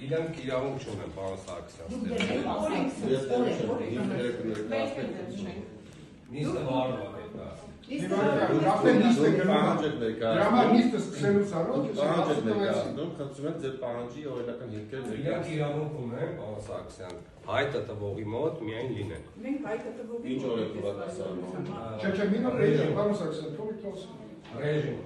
Իրանք իրավունք չունեն, պարոն Սարգսյան։ Նիստը վարվում է դա։ Նիստը սկսելուց առաջ խնդրում եմ ձեր պահանջի օրինական հիմքերը Իրանք իրավունք ունեն, պարոն Սարգսյան, հայտը տվողի մոտ միայն լինեն։ Մենք հայտը տվողի Ինչ օր եք պատասխանում։ Չէ, մինը ռեժիմ, պարոն Սարգսյան, թողեք խոսել։ Ռեժիմ։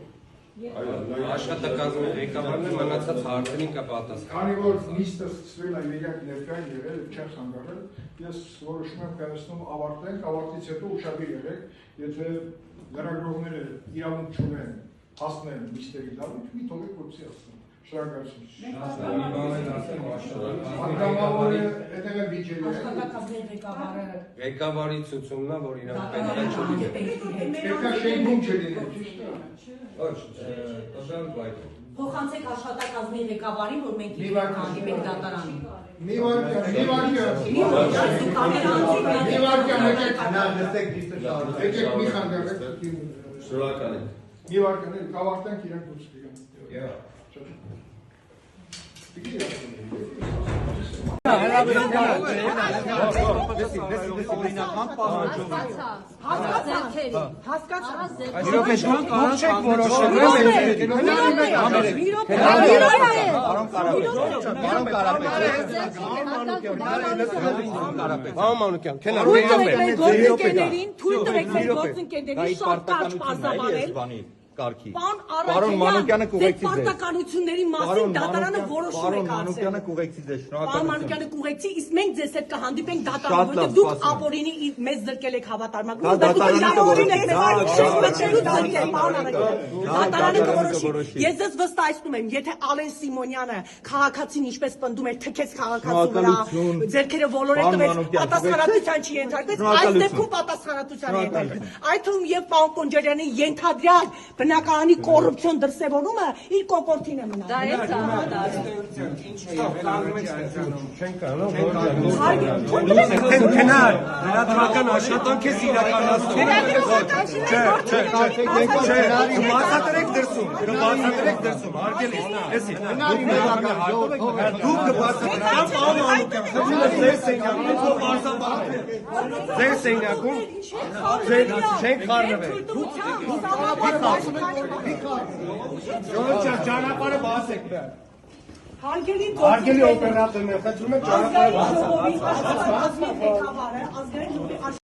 Աշխատակազմի ղեկավարն է մնացած հարցերին կպատասխան։ Քանի որ նիստը սկսվել է իրենք ներկայ եղել, չեն խանգարել, ես որոշում եմ կայացնում ավարտենք, ավարտից հետո ուշադիր եղեք, եթե լրագրողները իրավունք չունեն հասնել նիստերի լավիճ, մի թողեք որպեսզի հասնեն։ Շնորհակալություն։ Ղեկավարի ցուցումն է, որ իրանք պետք է չլինեն։ Պետք է շենքում չլինեն, ճիշտ է։ Ոչ, տվյալ բայդը։ Փոխանցեք աշխատակազմի ղեկավարին, որ մենք իրենք հանդիպենք դատարանին։ Մի վարքյան, եկեք մի խանգարեք։ Շնորհակալ եմ։ Մի վարքյան, կավարտենք իրենք դուրս գան։ Պարոն Մանուկյանը կուղեկցի ձեզ։ Պարտականությունների մասին դատարանը որոշում է կայացրել։ Պարոն Մանուկյանը կուղեկցի ձեզ, Պարոն Մանուկյանը կուղեկցի, իսկ մենք ձեզ հետ կհանդիպենք դատարանում, որտեղ դուք ապօրինի մեզ դրկել եք հավատարմագրում, դատարանը կորոշի։ Ես ձեզ վստահեցնում եմ, եթե Ալեն Սիմոնյանը քաղաքացին ինչպես պնդում էր, թքեց քաղաքացու վրա, ձեռքերը ոլորեց տվեց, պատասխանատվության չի ենթարկվեց, այս դեպքում պատասխանատվության է ենթարկվել։ Այդ թվում եւ պարոն Կոնջարյանի ենթադրյալ բնակարանի կոռուպցիոն դրսևորումը իր կոկորտին է մնալ։ Դա է Քնար, լրատվական աշխատանք ես իրականացնում։ Բացատրեք դրսում, հարգելի, էսի։ Դուք կբացատրեք, ձեր սենյակում չենք խառնվել։ Ճանապարհը բացեք բեր։ Հարգելի օպերատորներ, խնդրում եմ ճանապարհը բացեք։ ազգային ժողովի